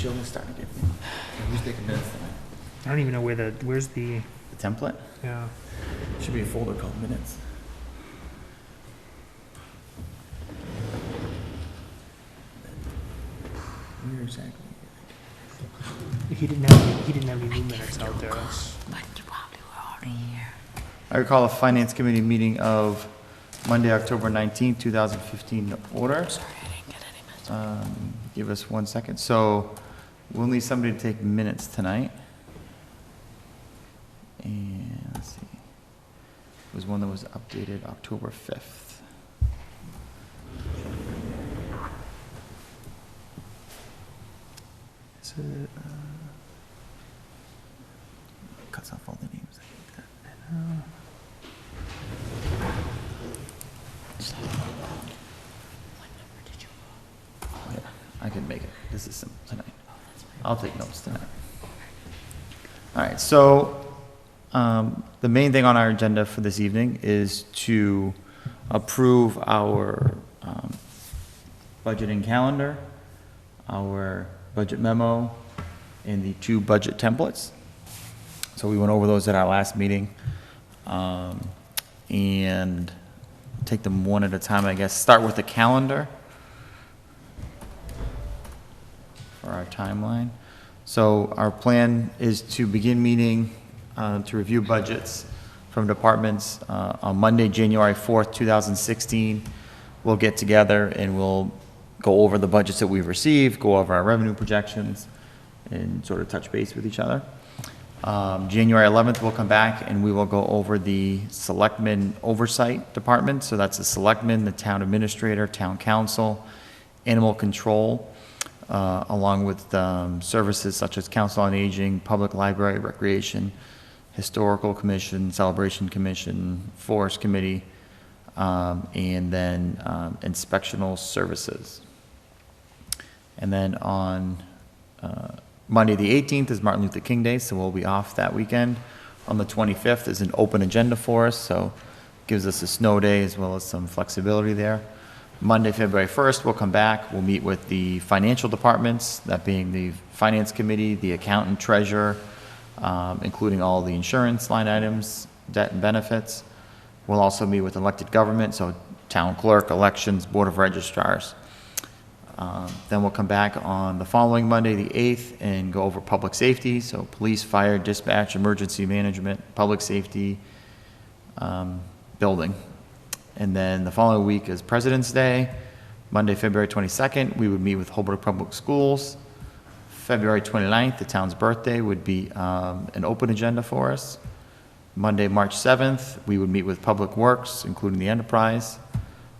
Jill is starting to get me. Who's taking minutes tonight? I don't even know where's the, The template? yeah. Should be a folder called minutes. Where exactly? He didn't have any new minutes out there. But you probably were already here. I recall a finance committee meeting of Monday, October 19th, 2015 order. Sorry, I didn't get any minutes. Give us 1 second. So we'll need somebody to take minutes tonight. And let's see. It was one that was updated October 5th. Is it, cuts off all the names. I hate that. What number did you Oh, yeah, I can make it. This is simple tonight. I'll take notes tonight. All right, so the main thing on our agenda for this evening is to approve our budgeting calendar, our budget memo, and the 2 budget templates. So we went over those at our last meeting, and take them one at a time, I guess. Start with the calendar for our timeline. So our plan is to begin meeting to review budgets from departments on Monday, January 4th, 2016. We'll get together and we'll go over the budgets that we've received, go over our revenue projections, and sort of touch base with each other. January 11th, we'll come back and we will go over the selectmen oversight department. So that's the selectmen, the town administrator, town council, animal control, along with services such as council on aging, public library, recreation, historical commission, celebration commission, forest committee, and then inspectional services. And then on Monday the 18th is Martin Luther King Day, so we'll be off that weekend. On the 25th is an open agenda for us, so gives us a snow day as well as some flexibility there. Monday, February 1st, we'll come back. We'll meet with the financial departments, that being the finance committee, the accountant, treasurer, including all the insurance line items, debt and benefits. We'll also meet with elected government, so town clerk, elections, board of registrars. Then we'll come back on the following Monday, the 8th, and go over public safety, so police, fire, dispatch, emergency management, public safety, building. And then the following week is President's Day. Monday, February 22nd, we would meet with Holbrook Public Schools. February 29th, the town's birthday, would be an open agenda for us. Monday, March 7th, we would meet with Public Works, including the enterprise.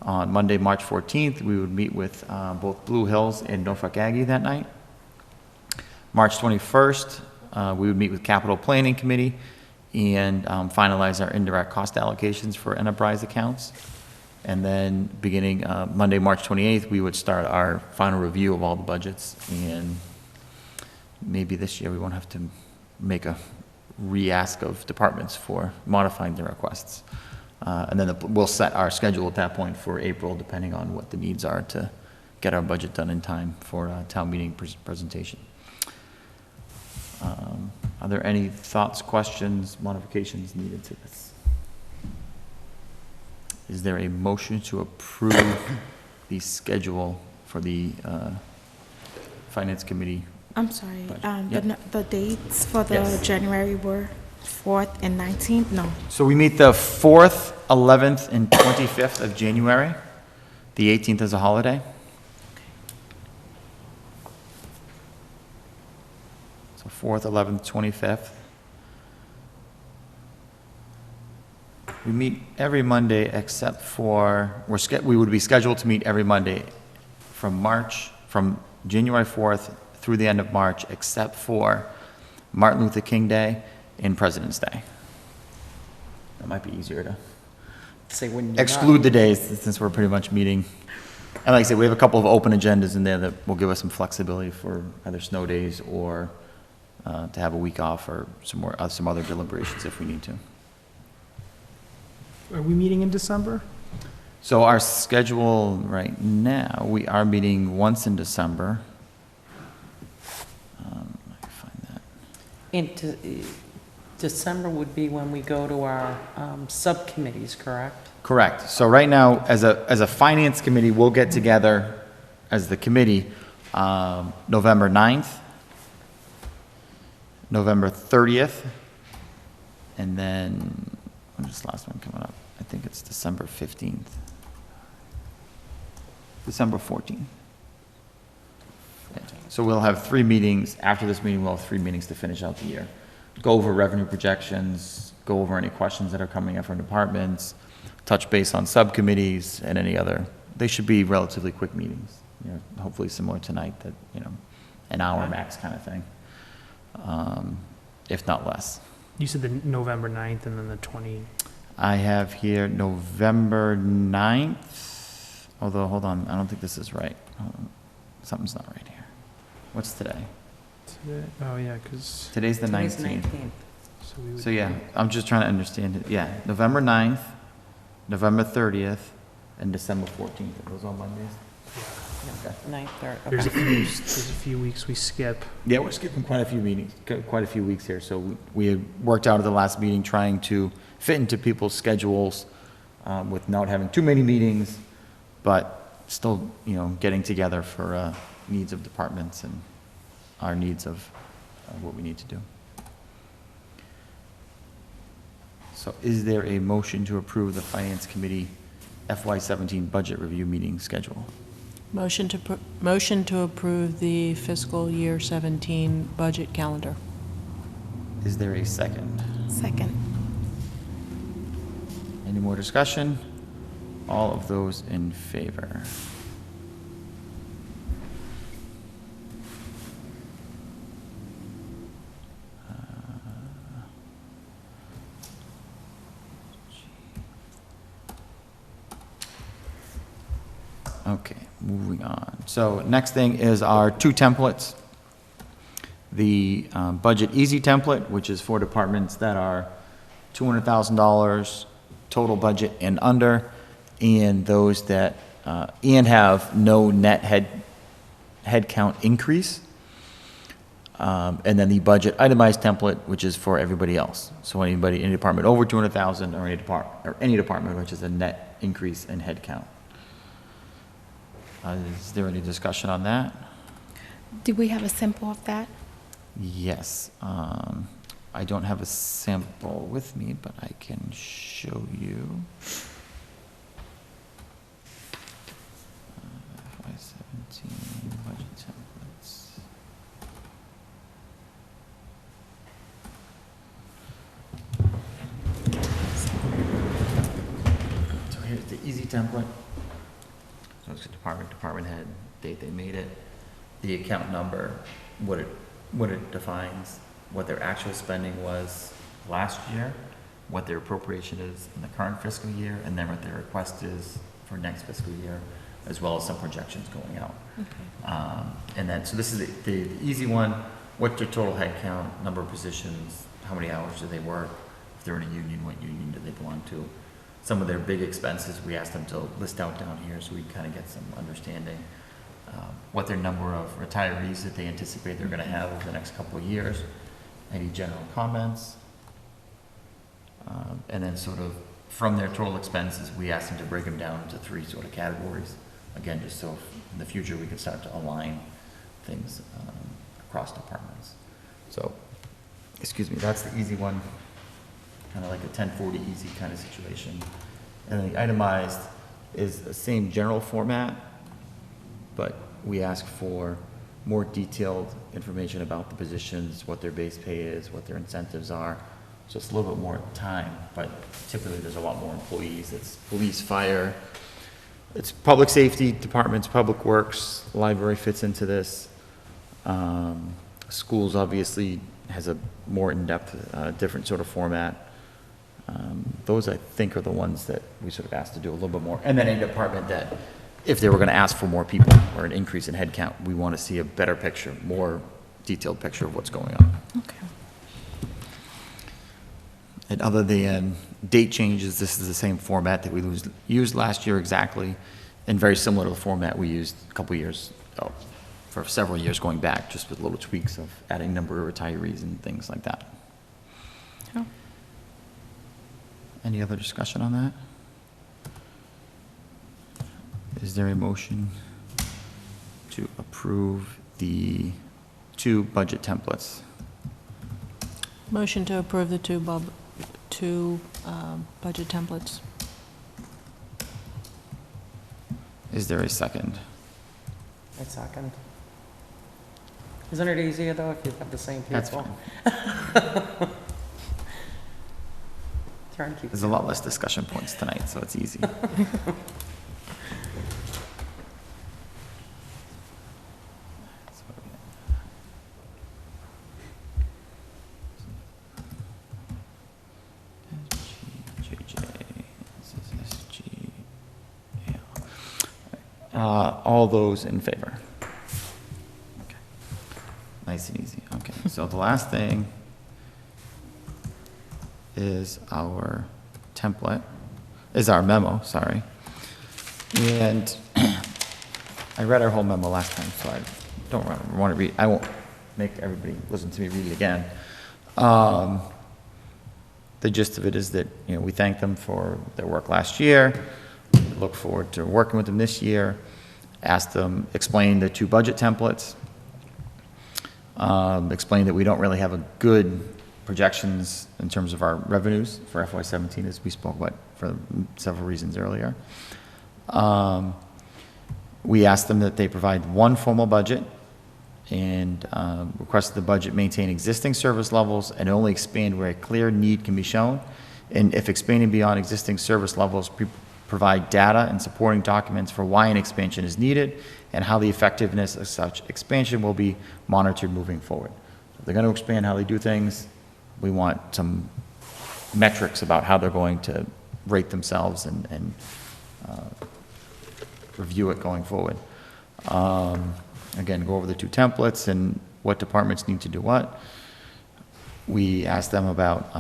On Monday, March 14th, we would meet with both Blue Hills and Norfolk Aggie that night. March 21st, we would meet with Capital Planning Committee and finalize our indirect cost allocations for enterprise accounts. And then beginning Monday, March 28th, we would start our final review of all the budgets. And maybe this year we won't have to make a re-ask of departments for modifying their requests. And then we'll set our schedule at that point for April, depending on what the needs are to get our budget done in time for a town meeting presentation. Are there any thoughts, questions, modifications needed to this? Is there a motion to approve the schedule for the Finance Committee? I'm sorry, Yep. the dates for the Yes. January were 4th and 19th? No. So we meet the 4th, 11th, and 25th of January. The 18th is a holiday. So 4th, 11th, 25th. We meet every Monday except for, we would be scheduled to meet every Monday from January 4th through the end of March, except for Martin Luther King Day and President's Day. That might be easier to Say when you're exclude the days, since we're pretty much meeting. And like I said, we have a couple of open agendas in there that will give us some flexibility for either snow days or to have a week off or some other deliberations if we need to. Are we meeting in December? So our schedule right now, we are meeting once in December. into, December would be when we go to our subcommittees, correct? Correct. So right now, as a finance committee, we'll get together as the committee, November 9th, November 30th, and then, when's this last one coming up? I think it's December 15th. December 14th. So we'll have 3 meetings. After this meeting, we'll have 3 meetings to finish out the year. Go over revenue projections, go over any questions that are coming up from departments, touch base on subcommittees and any other. They should be relatively quick meetings, hopefully similar tonight, that, an hour max kind of thing, if not less. You said the November 9th and then the 20, I have here November 9th, although, hold on, I don't think this is right. Hold on. Something's not right here. What's today? today, oh yeah, because, Today's the Today's 19th. 19th. so we would. So yeah, I'm just trying to understand it. Yeah, November 9th, November 30th, and December 14th. Are those all Mondays? Okay. 9th, 3rd, There's a okay. few weeks we skip. Yeah, we're skipping quite a few meetings, quite a few weeks here. So we had worked out at the last meeting trying to fit into people's schedules with not having too many meetings, but still, getting together for needs of departments and our needs of what we need to do. So is there a motion to approve the Finance Committee FY17 budget review meeting schedule? Motion to approve the fiscal year 17 budget calendar. Is there a second? Second. Any more discussion? All of those in favor? Okay, moving on. So next thing is our 2 templates. The Budget Easy template, which is for departments that are $200,000 total budget and under, and those that, and have no net head count increase. And then the budget itemized template, which is for everybody else. So any department over 200,000 or any department which is a net increase in head count. Is there any discussion on that? Do we have a sample of that? Yes. I don't have a sample with me, but I can show you. FY17 budget templates. So here's the easy template. So it's a department head, date they made it, the account number, what it defines, what their actual spending was last year, what their appropriation is in the current fiscal year, and then what their request is for next fiscal year, as well as some projections going out. And then, so this is the easy one. What's their total head count, number of positions, how many hours do they work? If they're in a union, what union do they belong to? Some of their big expenses, we asked them to list out down here so we kind of get some understanding. What their number of retirees that they anticipate they're going to have over the next couple of years. Any general comments? And then sort of from their total expenses, we asked them to break them down into 3 sort of categories. Again, just so in the future we can start to align things across departments. So, excuse me, that's the easy one. Kind of like a 1040 easy kind of situation. And then the itemized is the same general format, but we ask for more detailed information about the positions, what their base pay is, what their incentives are. So it's a little bit more time, but typically there's a lot more employees. It's police, fire, it's public safety departments, public works, library fits into this. Schools obviously has a more in-depth, different sort of format. Those I think are the ones that we sort of asked to do a little bit more. And then any department that, if they were going to ask for more people or an increase in headcount, we want to see a better picture, more detailed picture of what's going on. Okay. And other than date changes, this is the same format that we used last year exactly, and very similar to the format we used a couple years ago. for several years going back, just with little tweaks of adding number of retirees and things like that. Oh. Any other discussion on that? Is there a motion to approve the 2 budget templates? Motion to approve the two budget templates. Is there a second? A second. Isn't it easier, though, if you have the same people? That's fine. Try and keep. There's a lot less discussion points tonight, so it's easy. All those in favor? Okay. Nice and easy. Okay, so the last thing is our template, is our memo, sorry. And I read our whole memo last time, so I don't want to read, I won't make everybody listen to me read it again. The gist of it is that, you know, we thank them for their work last year, look forward to working with them this year, ask them, explain the 2 budget templates, explain that we don't really have a good projections in terms of our revenues for FY17, as we spoke about for several reasons earlier. We asked them that they provide 1 formal budget and requested the budget maintain existing service levels and only expand where a clear need can be shown. And if expanding beyond existing service levels, provide data and supporting documents for why an expansion is needed and how the effectiveness of such expansion will be monitored moving forward. If they're going to expand how they do things, we want some metrics about how they're going to rate themselves and review it going forward. Again, go over the 2 templates and what departments need to do what. We asked them about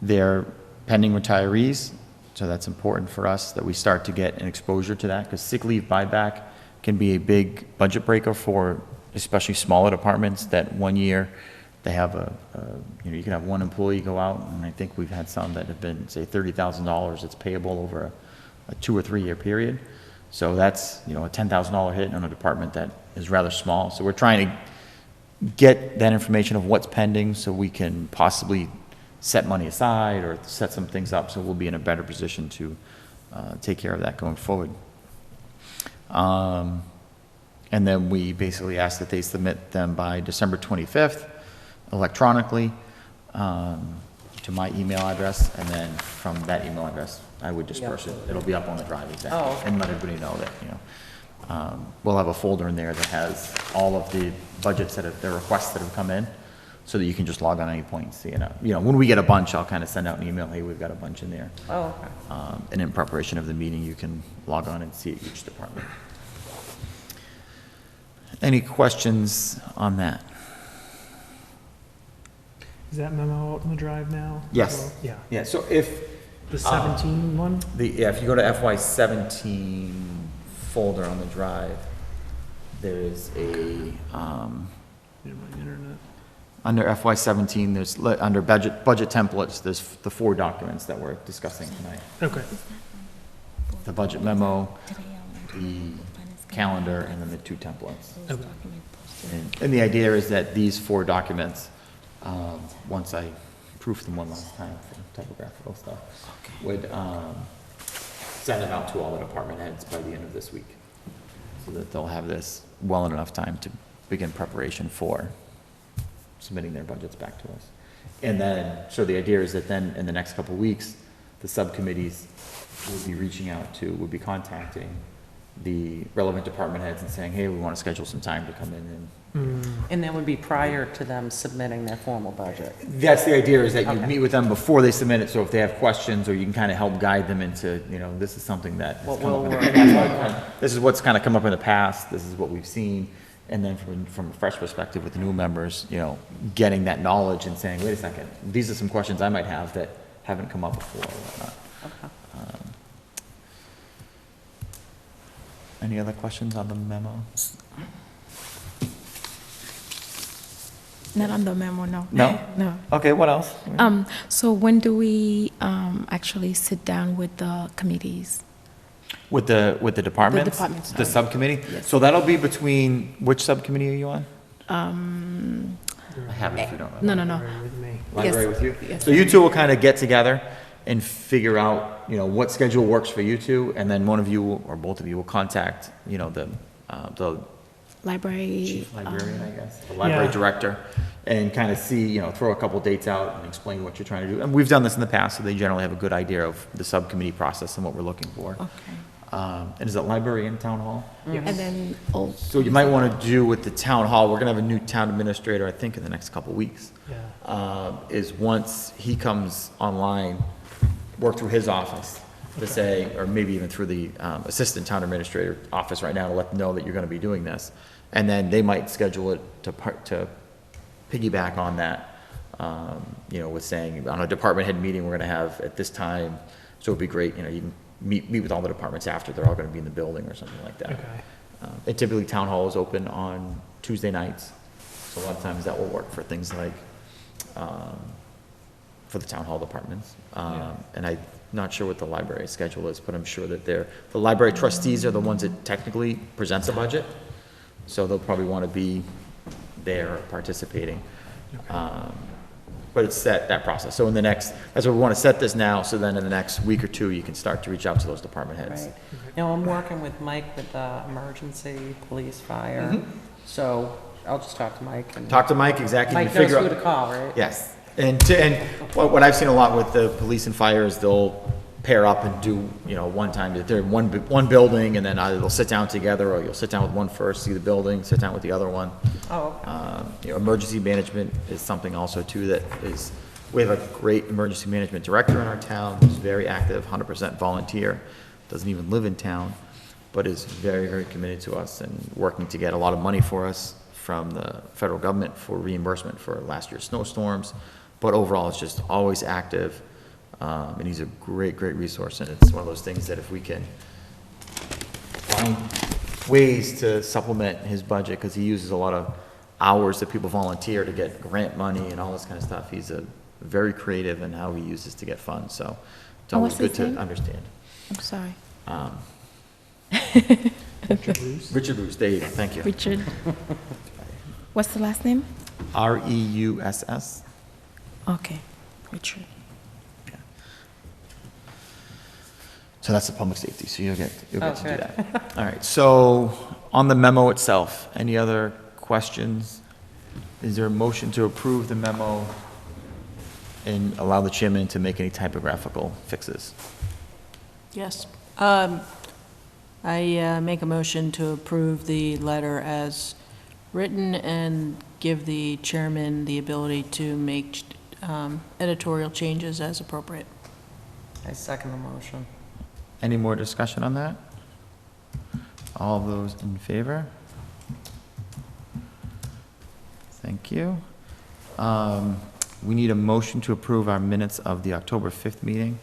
their pending retirees, so that's important for us that we start to get an exposure to that, because sick leave buyback can be a big budget breaker for especially smaller departments that 1 year they have you know, you can have 1 employee go out, and I think we've had some that have been, say, $30,000 that's payable over a 2 or 3 year period. So that's, you know, a $10,000 hit on a department that is rather small. So we're trying to get that information of what's pending so we can possibly set money aside or set some things up so we'll be in a better position to take care of that going forward. And then we basically ask that they submit them by December 25th electronically to my email address, and then from that email address, I would disperse it. It'll be up on the drive, exactly. Oh, okay. And let everybody know that, you know, we'll have a folder in there that has all of the budgets that have, the requests that have come in, so that you can just log on at any point and see it. You know, when we get a bunch, I'll kind of send out an email, hey, we've got a bunch in there. Oh, okay. And in preparation of the meeting, you can log on and see each department. Any questions on that? Is that memo out in the drive now? Yes. Well, yeah. Yeah, so if, The 17 one? yeah, if you go to FY17 folder on the drive, there's a, Yeah, my internet. under FY17, there's, under budget templates, there's the 4 documents that we're discussing tonight. Okay. The budget memo, the calendar, and then the 2 templates. Okay. And the idea is that these 4 documents, once I proofed them one last time for typographical stuff, would send them out to all the department heads by the end of this week, so that they'll have this well in enough time to begin preparation for submitting their budgets back to us. And then, so the idea is that then in the next couple of weeks, the subcommittees will be reaching out to, will be contacting the relevant department heads and saying, hey, we want to schedule some time to come in and. And that would be prior to them submitting their formal budget. That's the idea, is that you Okay. meet with them before they submit it, so if they have questions, or you can kind of help guide them into, you know, this is something that has What come up. will in- work. and that's why this is what's kind of come up in the past, this is what we've seen, and then from a fresh perspective with the new members, you know, getting that knowledge and saying, wait a second, these are some questions I might have that haven't come up before or whatnot. Okay. Any other questions on the memo? Not on the memo, no. No? No. Okay, what else? So when do we actually sit down with the committees? With the departments? departments, The sorry. subcommittee? Yes. So that'll be between, which subcommittee are you on? I have it if you don't know. No, no, no. Right with me. Library Yes. with you? Yes. So you two will kind of get together and figure out, what schedule works for you two, and then one of you or both of you will contact, the Library. chief librarian, I guess, the library Yeah. director, and kind of see, throw a couple dates out and explain what you're trying to do. And we've done this in the past, so they generally have a good idea of the subcommittee process and what we're looking for. Okay. And is it library and town hall? And then, So you might want to do with the town hall, we're going to have a new town administrator, I think, in the next couple of weeks. Yeah. Is once he comes online, work through his office to say, or maybe even through the assistant town administrator office right now to let them know that you're going to be doing this. And then they might schedule it to piggyback on that, with saying, on a department head meeting, we're going to have at this time, so it'd be great, you can meet with all the departments after, they're all going to be in the building or something like that. Okay. And typically, town hall is open on Tuesday nights, so a lot of times that will work for things like, for the town hall departments. Yeah. And I'm not sure what the library schedule is, but I'm sure that the library trustees are the ones that technically present the budget, so they'll probably want to be there participating. But it's that process. So that's why we want to set this now, so then in the next week or two, you can start to reach out to those department heads. Right. I'm working with Mike with emergency, police, fire, so I'll just talk to Mike. And Talk to Mike, exactly. Mike and knows figure who out- to call, right? Yes, and what I've seen a lot with the police and fire is they'll pair up and do, one time, they're in one building, and then either they'll sit down together, or you'll sit down with one first, see the building, sit down with the other one. Oh, okay. Emergency management is something also too that is, we have a great emergency management director in our town who's very active, 100% volunteer, doesn't even live in town, but is very, very committed to us and working to get a lot of money for us from the federal government for reimbursement for last year's snowstorms. But overall, it's just always active, and he's a great, great resource, and it's one of those things that if we can find ways to supplement his budget, because he uses a lot of hours that people volunteer to get grant money and all this kind of stuff. He's very creative in how he uses to get funds, so it's always what's his good to name? understand. I'm sorry. Richard Luce? Richard Roos, there you go, thank you. Richard. What's the last name? Reuss. Okay, Richard. So that's the public safety, so you'll get to do Okay. that. All right, so on the memo itself, any other questions? Is there a motion to approve the memo and allow the chairman to make any typographical fixes? Yes. I make a motion to approve the letter as written and give the chairman the ability to make editorial changes as appropriate. I second the motion. Any more discussion on that? All those in favor? Thank you. We need a motion to approve our minutes of the October 5th meeting.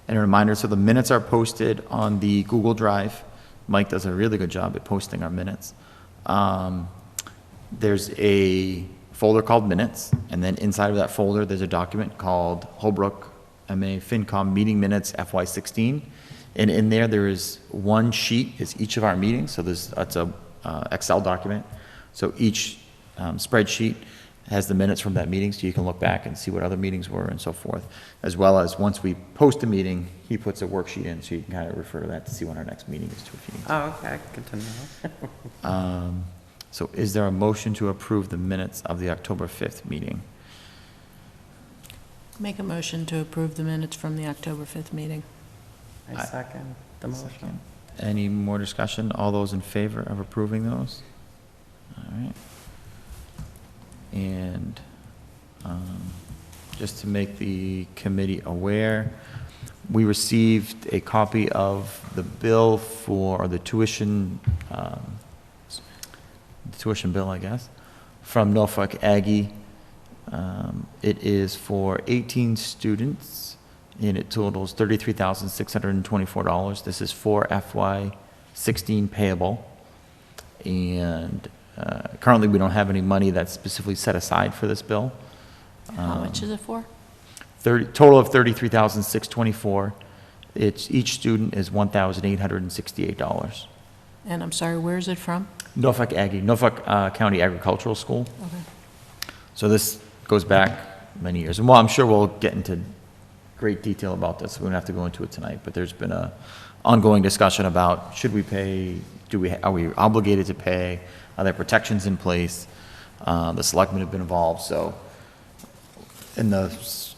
And a reminder, so the minutes are posted on the Google Drive. Mike does a really good job at posting our minutes. There's a folder called Minutes, and then inside of that folder, there's a document called Holbrook MA FinCom Meeting Minutes FY16. And in there is one sheet, is each of our meetings, so it's a Excel document. So each spreadsheet has the minutes from that meeting, so you can look back and see what other meetings were and so forth. As well as, once we post a meeting, he puts a worksheet in, so you can kind of refer to that to see when our next meeting is to a few. Oh, okay, good to know. So is there a motion to approve the minutes of the October 5th meeting? Make a motion to approve the minutes from the October 5th meeting. I second the motion. Any more discussion? All those in favor of approving those? All right. And just to make the committee aware, we received a copy of the bill for the tuition bill, I guess, from Norfolk Aggie. It is for 18 students, and it totals $33,624. This is for FY 16 payable. And currently, we don't have any money that's specifically set aside for this bill. How much is it for? Total of $33,624. Each student is $1,868. And I'm sorry, where is it from? Norfolk County Agricultural School. Okay. So this goes back many years. And well, I'm sure we'll get into great detail about this. We don't have to go into it tonight, but there's been a ongoing discussion about should we pay, are we obligated to pay? Are there protections in place? The selectmen have been involved, so in the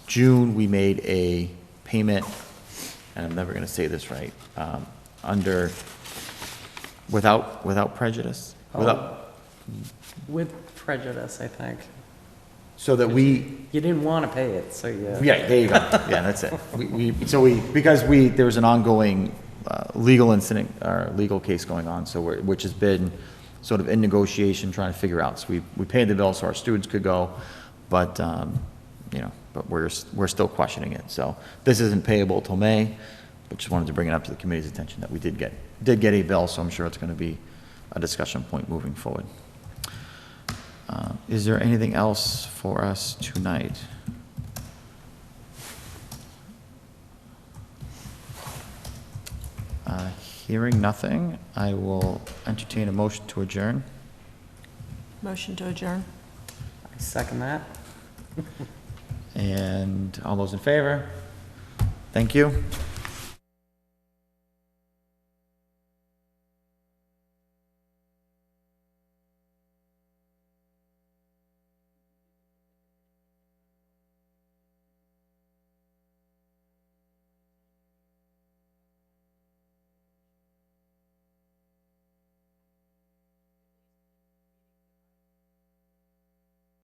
June, we made a payment, and I'm never gonna say this right, without prejudice? With prejudice, I think. So that we, You didn't want to pay it, so yeah. yeah, there you go. Yeah, that's it. Because there was an ongoing legal incident, or legal case going on, so which has been sort of in negotiation, trying to figure out. So we paid the bill so our students could go, but, but we're still questioning it. So this isn't payable till May, but just wanted to bring it up to the committee's attention that we did get a bill, so I'm sure it's going to be a discussion point moving forward. Is there anything else for us tonight? Hearing nothing, I will entertain a motion to adjourn. Motion to adjourn? I second that. And all those in favor? Thank you.